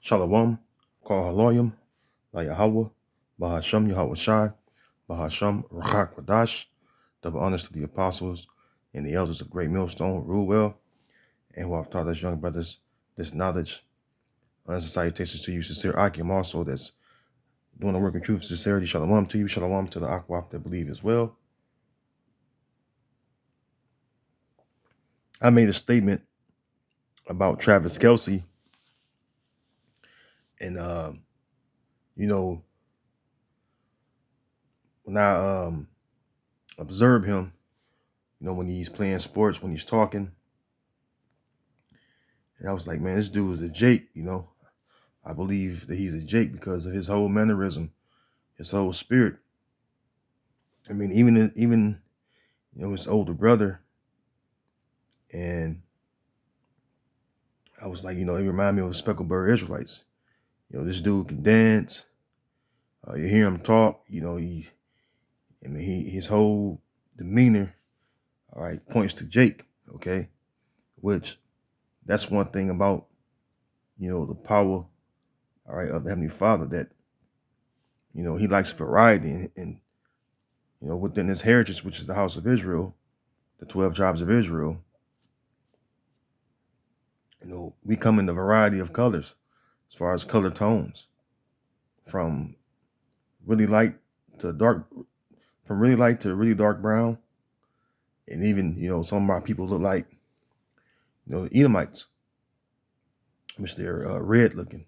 Shalom, Kal Haloyim, La Yahweh, Bahasham Yahweh Shai, Bahasham Rahak Wadash, double honors to the apostles and the elders of Great Millstone, rule well, and who have taught us young brothers this knowledge. Honest salutations to you, sincere Akim, also that's doing the work in truth and sincerity. Shalom to you, shalom to the Akwaf that believe as well. I made a statement about Travis Kelce, and when I observe him, when he's playing sports, when he's talking, and I was like, man, this dude is a Jake. I believe that he's a Jake because of his whole mannerism, his whole spirit. I mean, even his older brother, and I was like, it reminded me of the Speckled Israelites. This dude can dance. You hear him talk. His whole demeanor, all right, points to Jake. Okay, which that's one thing about the power, all right, of the Heavenly Father, that he likes variety, and within his heritage, which is the house of Israel, the 12 tribes of Israel. We come in a variety of colors, as far as color tones, from really light to dark, from really light to really dark brown. And even, some of my people look like, the Edomites, which they're red looking.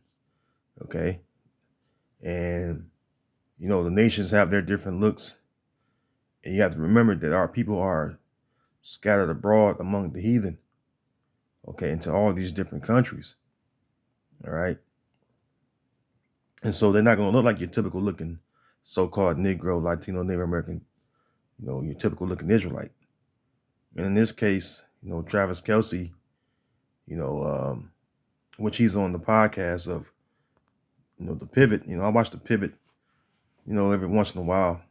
Okay. And, the nations have their different looks. And you have to remember that our people are scattered abroad among the heathen. Okay. Into all these different countries. All right. And so they're not going to look like your typical looking so-called Negro, Latino, Native American, your typical looking Israelite. And in this case, Travis Kelce, which he's on the podcast of, the Pivot. I watch the Pivot, every once in a while.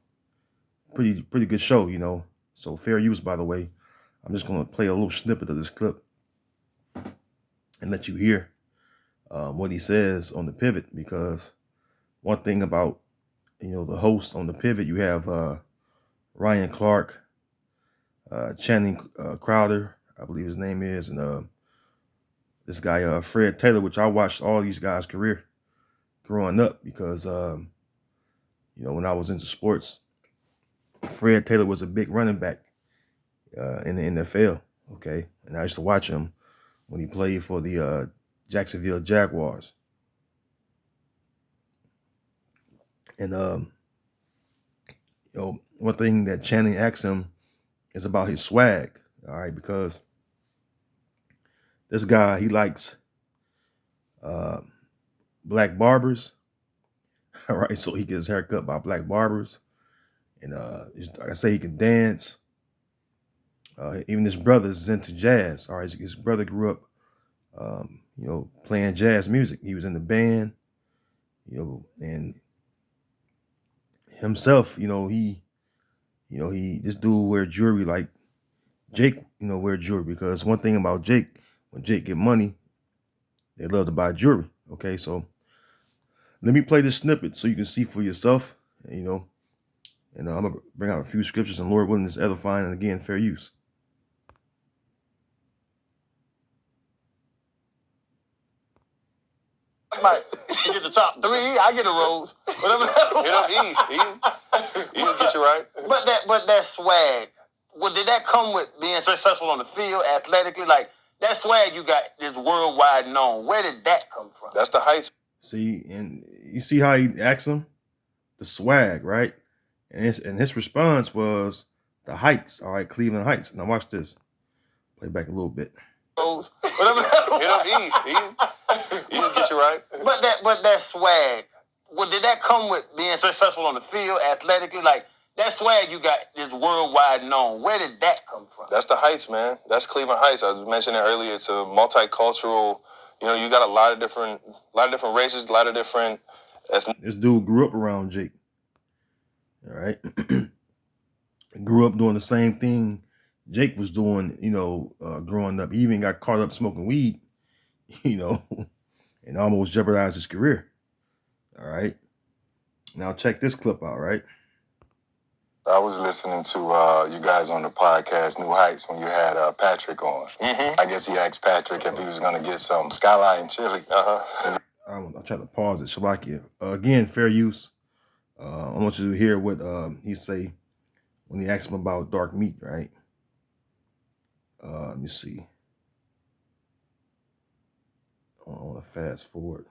Pretty good show, So fair use, by the way. I'm just going to play a little snippet of this clip and let you hear what he says on the Pivot, because one thing about, the hosts on the Pivot, you have Ryan Clark, Channing Crowder, I believe his name is, and this guy Fred Taylor, which I watched all these guys' career growing up, because when I was into sports, Fred Taylor was a big running back in the NFL. Okay, and I used to watch him when he played for the Jacksonville Jaguars. And one thing that Channing asked him is about his swag. All right, because this guy, he likes black barbers. All right, so he gets his hair cut by black barbers, and like I say, he can dance. Even his brother is into jazz. All right, his brother grew up, playing jazz music. He was in the band, and himself, this dude wear jewelry like Jake, wear jewelry, because one thing about Jake, when Jake get money, they love to buy jewelry. Okay, so let me play this snippet so you can see for yourself, and I'm gonna bring out a few scriptures, and Lord willing, is edifying, and again, fair use. You get the top 3, I get a rose. Whatever. He'll get you right. But that swag, did that come with being successful on the field, athletically? Like, that swag you got is worldwide known. Where did that come from? That's the heights. See, and you see how he asks him the swag, right? And his response was the Heights. All right, Cleveland Heights. Now watch this. Play back a little bit. Whatever. He'll get you right. But that swag, did that come with being successful on the field, athletically? Like, that swag you got is worldwide known. Where did that come from? That's the Heights, man. That's Cleveland Heights. I was mentioning earlier. It's a multicultural. You got a lot of different races, a lot of different. This dude grew up around Jake. All right, grew up doing the same thing Jake was doing. Growing up, he even got caught up smoking weed. and almost jeopardized his career. All right. Now check this clip out, right? I was listening to you guys on the podcast New Heights when you had Patrick on. I guess he asked Patrick if he was going to get some Skyline chili. I'll try to pause it. Shalakia. Again, fair use. I want you to hear what he say when he asked him about dark meat, right? Let me see. I want to fast forward.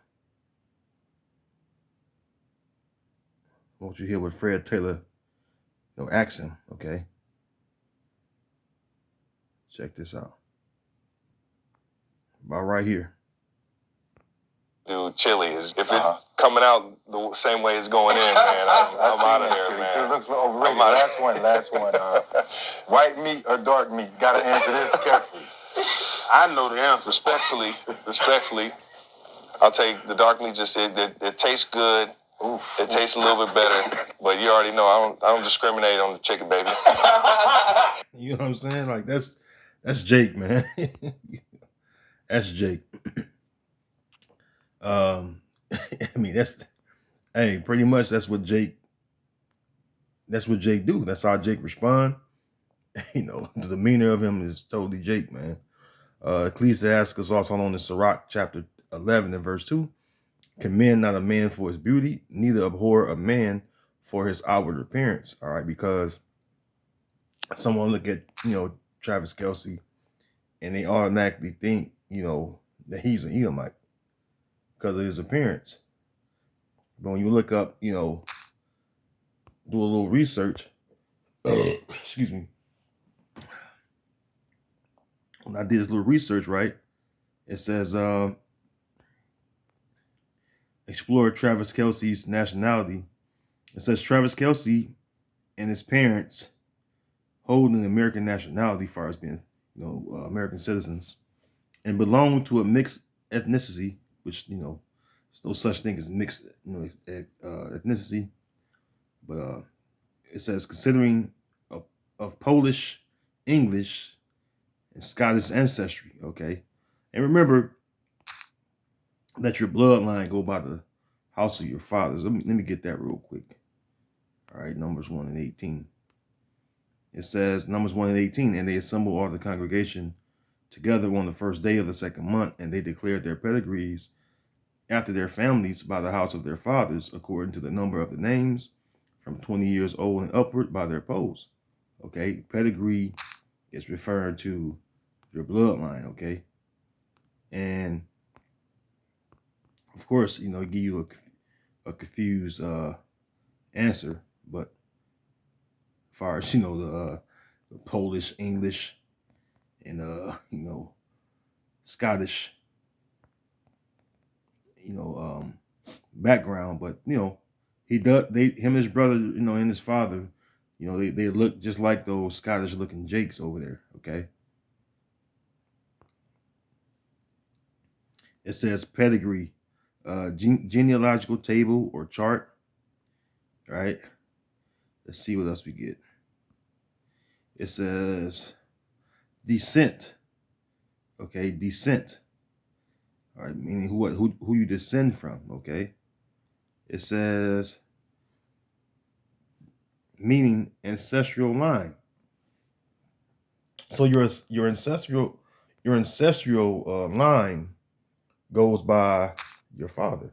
I want you to hear what Fred Taylor, asked him. Okay. Check this out. About right here. Do chili is if it's coming out the same way it's going in, man. I'm out of there, man. It looks overrated. Last one. White meat or dark meat? Gotta answer this carefully. I know the answer. Respectfully, I'll take the dark meat. Just it tastes good. Oof. It tastes a little bit better, but you already know I don't discriminate on the chicken, baby. You know what I'm saying? Like that's Jake, man. That's Jake. I mean pretty much that's what Jake do. That's how Jake respond. The demeanor of him is totally Jake, man. Ecclesiastes also on the Sirach chapter 11 and verse 2. Commend not a man for his beauty, neither abhor a man for his outward appearance. All right, because someone look at Travis Kelce and they automatically think that he's an Edomite because of his appearance. But when you look up, do a little research. Excuse me. When I did this little research, right, it says explore Travis Kelce's nationality. It says Travis Kelce and his parents hold an American nationality, as far as being American citizens, and belong to a mixed ethnicity, which there's no such thing as mixed ethnicity, but it says considering of Polish, English, and Scottish ancestry. Okay, and remember that your bloodline go by the house of your fathers. Let me get that real quick. All right, Numbers 1 and 18. It says, Numbers 1 and 18, and they assembled all the congregation together on the first day of the second month, and they declared their pedigrees after their families by the house of their fathers, according to the number of the names, from 20 years old and upward by their posts. Okay, pedigree is referring to your bloodline, okay? And of course, give you a confused answer, but as far as the Polish, English, and Scottish, background, but him and his brother, and his father, they look just like those Scottish looking Jakes over there, okay? It says pedigree, genealogical table or chart. All right. Let's see what else we get. It says descent. Okay, descent. All right, meaning who you descend from. Okay. It says meaning ancestral line. So your ancestral line goes by your father.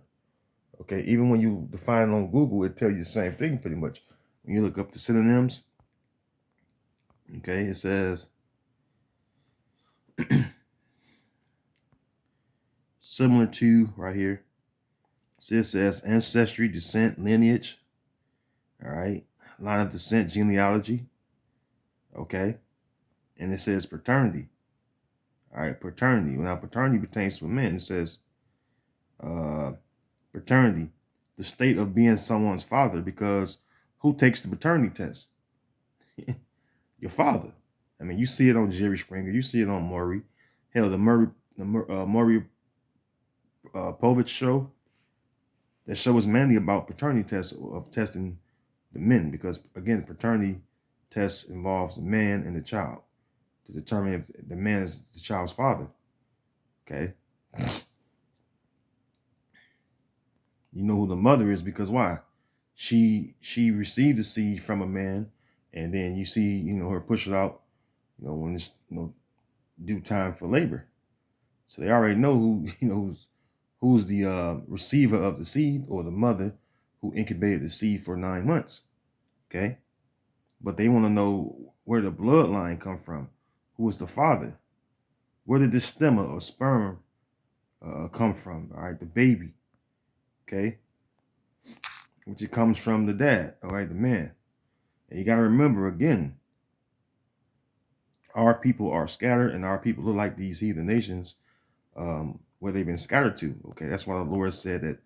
Okay, even when you define it on Google, it tells you the same thing pretty much. When you look up the synonyms, okay, it says similar to right here. So it says ancestry, descent, lineage. All right, line of descent, genealogy. Okay, and it says paternity. All right, paternity. Now paternity pertains to a man. It says paternity, the state of being someone's father, because who takes the paternity test? Your father. I mean, you see it on Jerry Springer. You see it on Maury. Hell, the Maury Povich show. That show is mainly about paternity tests, of testing the men, because again, paternity test involves the man and the child to determine if the man is the child's father. Okay. You know who the mother is because why? She received the seed from a man, and then you see, her push it out, when it's due time for labor. So they already know who, who's the receiver of the seed, or the mother who incubated the seed for 9 months. Okay. But they want to know where the bloodline come from. Who is the father? Where did this stemma or sperm come from? All right, the baby. Okay. Which it comes from the dad, all right, the man. And you got to remember again, our people are scattered, and our people look like these heathen nations where they've been scattered to. Okay, that's why the Lord said that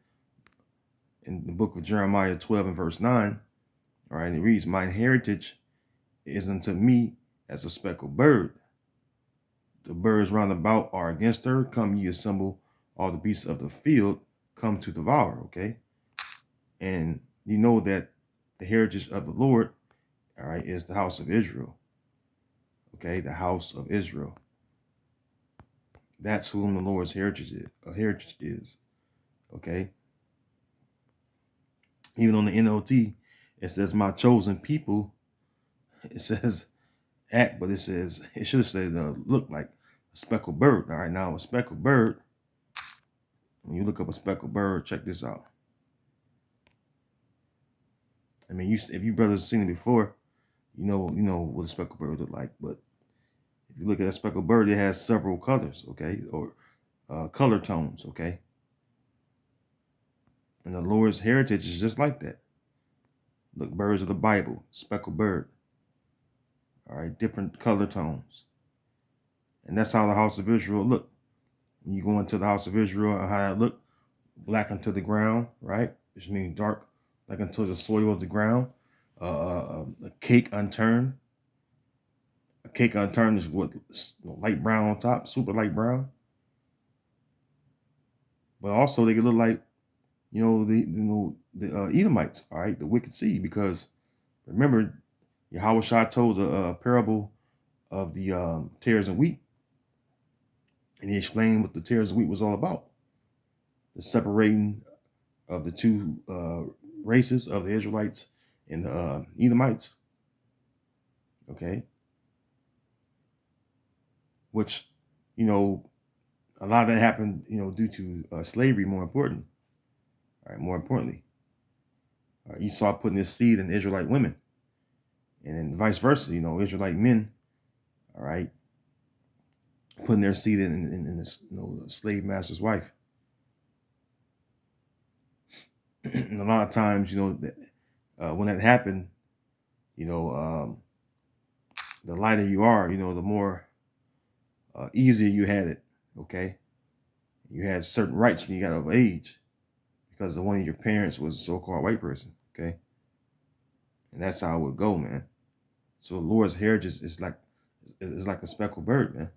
in the book of Jeremiah 12 and verse 9, all right, and it reads, "Mine heritage is unto me as a speckled bird. The birds round about are against her. Come ye assemble all the beasts of the field, come to devour." Okay, and you know that the heritage of the Lord, all right, is the house of Israel. Okay, the house of Israel. That's whom the Lord's heritage is. Okay. Even on the NLT, it says my chosen people. It says act, but it should have said look like a speckled bird. All right, now a speckled bird. When you look up a speckled bird, check this out. I mean, if you brothers seen it before, you know what a speckled bird look like. But if you look at a speckled bird, it has several colors, okay, or color tones, okay. And the Lord's heritage is just like that. Look, birds of the Bible, speckled bird. All right, different color tones. And that's how the house of Israel look. When you go into the house of Israel, how that look, black unto the ground, right? Which means dark, like unto the soil of the ground. A cake unturned. A cake unturned is what, light brown on top, super light brown. But also they could look like, the Edomites, all right, the wicked seed, because remember, Yahweh told the parable of the tares and wheat, and he explained what the tares and wheat was all about. The separating of the two races of the Israelites and the Edomites. Okay. Which, a lot of that happened, due to slavery, more important. All right, more importantly. Esau putting his seed in Israelite women. And then vice versa, Israelite men, all right, putting their seed in the slave master's wife. And a lot of times, when that happened, the lighter you are, the more easier you had it. Okay. You had certain rights when you got of age because one of your parents was a so-called white person. Okay. And that's how it would go, man. So the Lord's heritage is like a speckled bird, man.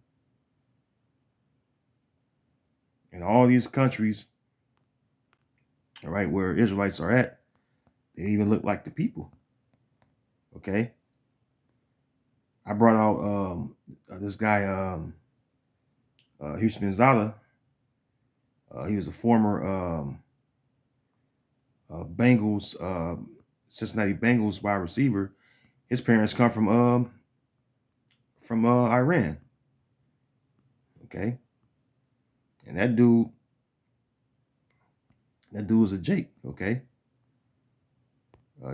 In all these countries, all right, where Israelites are at, they even look like the people. Okay. I brought out this guy, Houston Zala. He was a former Bengals, Cincinnati Bengals wide receiver. His parents come from Iran. Okay. And that dude was a Jake. Okay.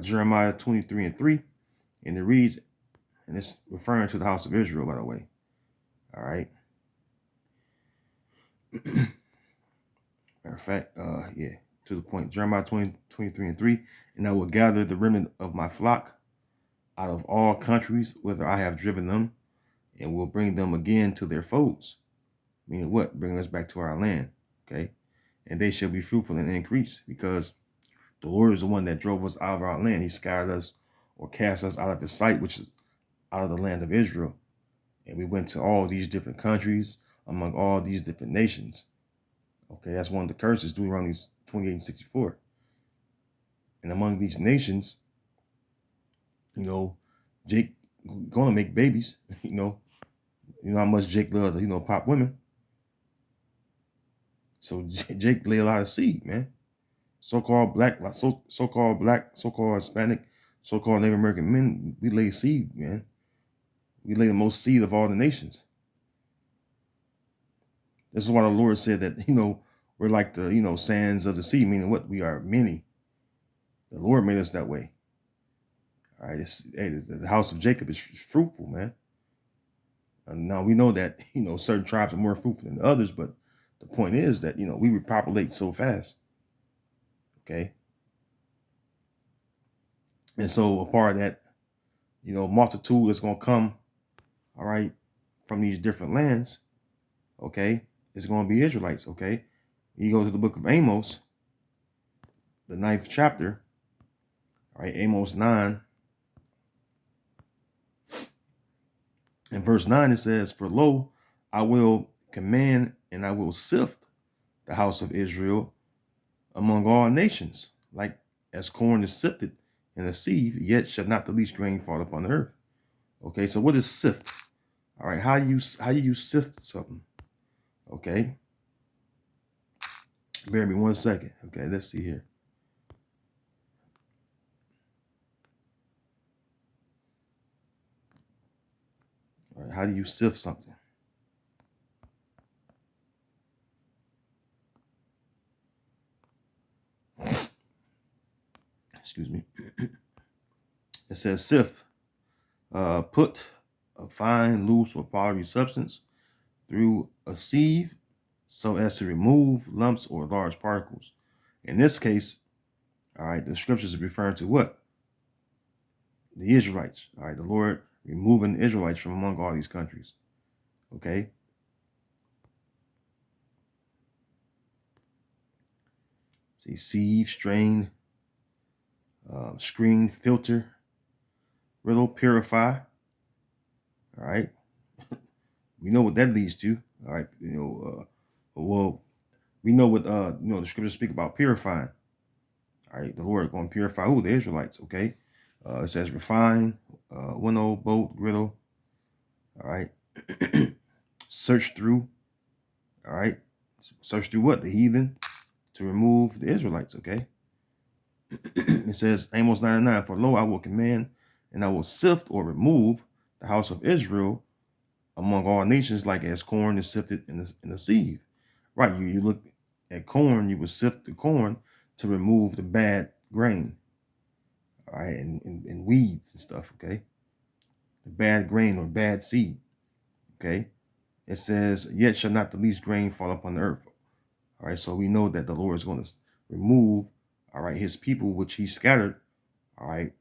Jeremiah 23 and 3. And it reads, and it's referring to the house of Israel, by the way. All right. Matter of fact, to the point. Jeremiah 23 and 3. And I will gather the remnant of my flock out of all countries, whither I have driven them, and will bring them again to their folds. Meaning what? Bring us back to our land. Okay. And they shall be fruitful and increase, because the Lord is the one that drove us out of our land. He scattered us or cast us out of his sight, which is out of the land of Israel. And we went to all these different countries among all these different nations. Okay, that's one of the curses, Deuteronomy 28 and 64. And among these nations, Jake gonna make babies. You know how much Jake loved to, pop women. So Jake lay a lot of seed, man. so-called black, so-called black, so-called Hispanic, so-called Native American men, we lay seed, man. We lay the most seed of all the nations. This is why the Lord said that, we're like the, sands of the sea, meaning what? We are many. The Lord made us that way. All right. The house of Jacob is fruitful, man. And now we know that, certain tribes are more fruitful than others, but the point is that, we repopulate so fast. Okay. And so a part of that, multitude is going to come, all right, from these different lands, okay, it's going to be Israelites, okay. You go to the book of Amos, the 9th chapter, all right, Amos 9, in verse 9, it says, "For lo, I will command and I will sift the house of Israel among all nations, like as corn is sifted in a sieve, yet shall not the least grain fall upon the earth." Okay, so what is sift? All right, how do you sift something? Okay, bear me 1 second. Okay, let's see here. All right, how do you sift something? Excuse me. It says sift, put a fine, loose, or powdery substance through a sieve so as to remove lumps or large particles. In this case, all right, the scriptures are referring to what? The Israelites. All right, the Lord removing the Israelites from among all these countries. Okay. See, sieve, strain, screen, filter, riddle, purify. All right. We know what that leads to. All right. Well, we know what the scriptures speak about purifying. All right, the Lord going to purify who? The Israelites. Okay. It says refine, winnow, boat, griddle. All right. Search through. All right. Search through what? The heathen to remove the Israelites. Okay. It says Amos 9:9, "For lo, I will command and I will sift or remove the house of Israel among all nations, like as corn is sifted in a sieve." Right. You look at corn, you would sift the corn to remove the bad grain. All right, and weeds and stuff. Okay. The bad grain or bad seed. Okay. It says, "Yet shall not the least grain fall upon the earth." All right. So we know that the Lord is going to remove, all right, his people, which he scattered, all right,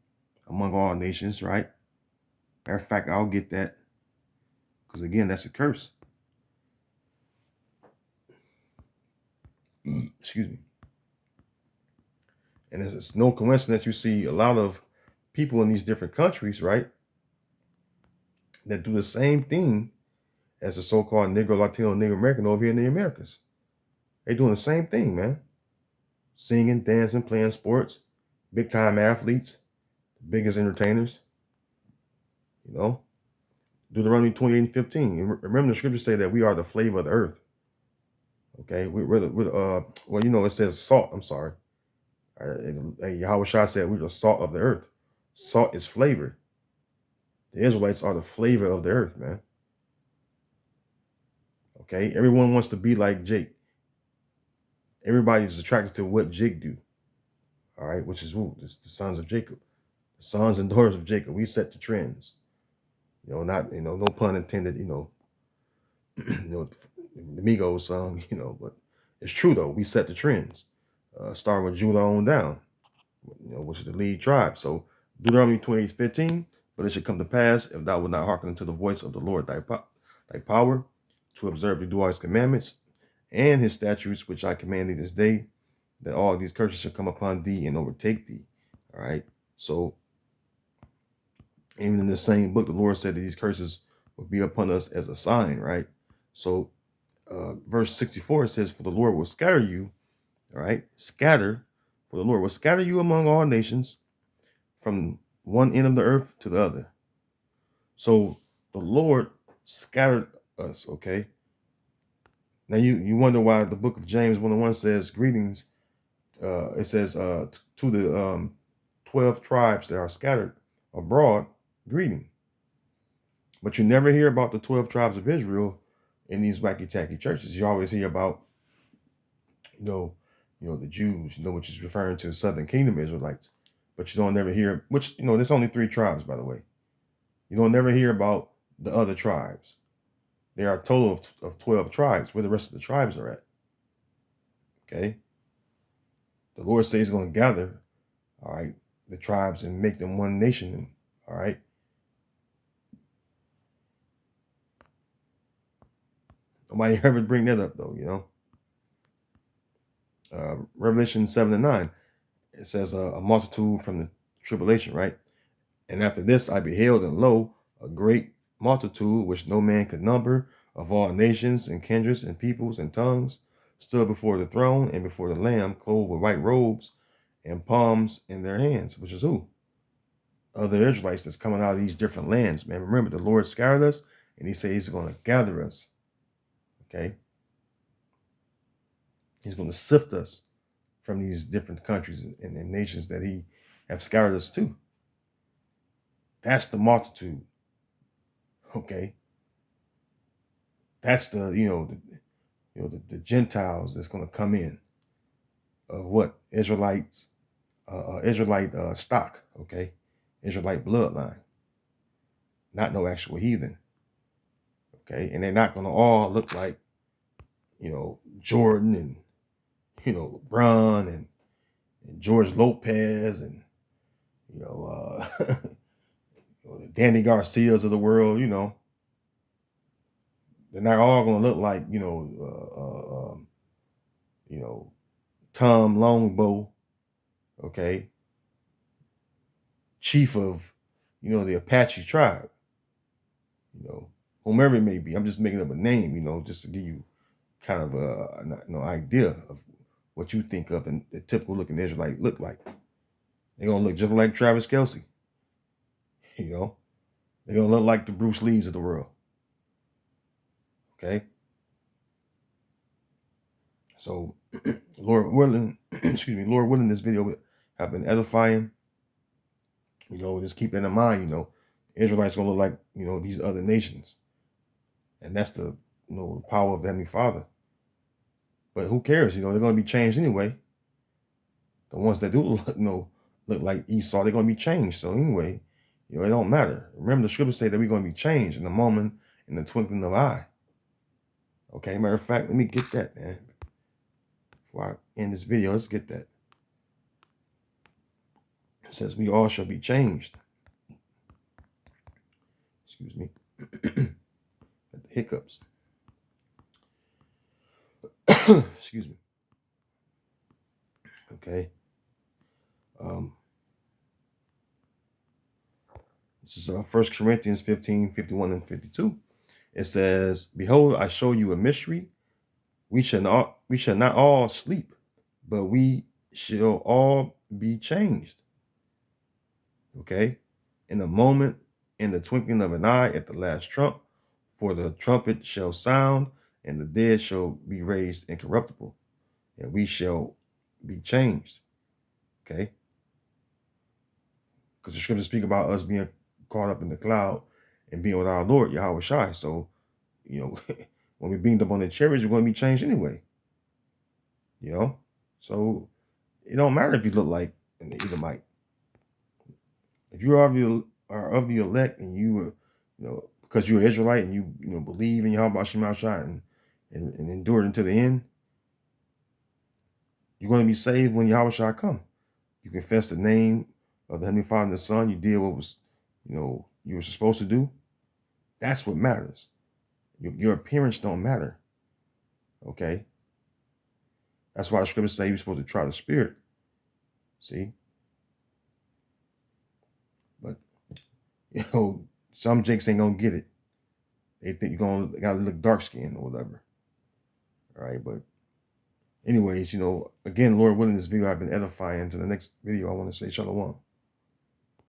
among all nations, right? Matter of fact, I'll get that, because again, that's a curse. Excuse me. And it's no coincidence you see a lot of people in these different countries, right, that do the same thing as the so-called Negro, Latino, Native American over here in the Americas. They're doing the same thing, man. Singing, dancing, playing sports, big time athletes, biggest entertainers. Deuteronomy 28:15. Remember the scriptures say that we are the flavor of the earth. Okay, it says salt. I'm sorry. Yahweh Shah said we're the salt of the earth. Salt is flavor. The Israelites are the flavor of the earth, man. Okay, everyone wants to be like Jake. Everybody's attracted to what Jake do. All right, which is who? It's the sons of Jacob, the sons and daughters of Jacob. We set the trends. No pun intended. The Migos song. But it's true though. We set the trends. Starting with Judah on down. Which is the lead tribe. So Deuteronomy 28:15, "But it should come to pass, if thou wilt not hearken unto the voice of the Lord thy power, to observe to do all his commandments and his statutes, which I command thee this day, that all these curses shall come upon thee and overtake thee." All right. So even in the same book, the Lord said that these curses will be upon us as a sign, right? So verse 64 says, "For the Lord will scatter you," all right, "for the Lord will scatter you among all nations, from one end of the earth to the other." So the Lord scattered us, okay? Now you wonder why the book of James 1:1 says, "Greetings It says, to the 12 tribes that are scattered abroad, greeting. But you never hear about the 12 tribes of Israel in these wacky tacky churches. You always hear about, the Jews, which is referring to the Southern Kingdom Israelites. But you don't never hear, which, there's only 3 tribes, by the way. You don't never hear about the other tribes. There are a total of 12 tribes, where the rest of the tribes are at. Okay? The Lord says he's going to gather, all right, the tribes and make them one nation, all right? Nobody ever bring that up, though, Revelation 7-9, it says a multitude from the tribulation, right? And after this I beheld, and lo, a great multitude which no man could number, of all nations and kindreds and peoples and tongues, stood before the throne and before the Lamb, clothed with white robes and palms in their hands. Which is who? Other Israelites that's coming out of these different lands, man. Remember, the Lord scattered us, and he says he's going to gather us. Okay? He's going to sift us from these different countries and nations that he have scattered us to. That's the multitude. Okay? That's the, the Gentiles that's going to come in of what? Israelites, Israelite stock, okay? Israelite bloodline. Not no actual heathen. Okay? And they're not going to all look like, Jordan and, LeBron and George Lopez and, the Danny Garcias of the world, They're not all going to look like, Tom Longbow, okay, chief of, the Apache tribe, whomever it may be. I'm just making up a name, just to give you kind of an idea of what you think of and the typical looking Israelite look like. They're going to look just like Travis Kelce, They're going to look like the Bruce Lees of the world, okay? So, Lord willing, Lord willing, this video have been edifying. Just keep that in mind, Israelites gonna look like, these other nations. And that's the, the power of the Heavenly Father. But who cares? They're gonna be changed anyway. The ones that do look like Esau, they're gonna be changed. So anyway, it don't matter. Remember, the scriptures say that we're gonna be changed in the moment, in the twinkling of an eye. Okay, matter of fact, let me get that, man. Before I end this video, let's get that. It says we all shall be changed. Excuse me. At the hiccups. Excuse me. Okay. This is 1 Corinthians 15, 51 and 52. It says, behold, I show you a mystery. We shall not all sleep, but we shall all be changed. Okay. In a moment, in the twinkling of an eye, at the last trump, for the trumpet shall sound, and the dead shall be raised incorruptible, and we shall be changed. Okay. Because the scriptures speak about us being caught up in the cloud and being with our Lord, Yahweh Shai. So, when we beamed up on the chariots, we're going to be changed anyway. So it don't matter if you look like an Edomite. If you are of the elect and you, because you're an Israelite and you believe in Yahweh Shai and endure it until the end, you're going to be saved when Yahweh Shai come. You confess the name of the Heavenly Father and the Son. You did what was, you were supposed to do. That's what matters. Your appearance don't matter. Okay? That's why the scriptures say you're supposed to try the spirit. See? But, some jakes ain't going to get it. They think you're got to look dark skinned or whatever. All right? But anyways, again, Lord willing, this video I've been edifying. To the next video, I want to say shalom.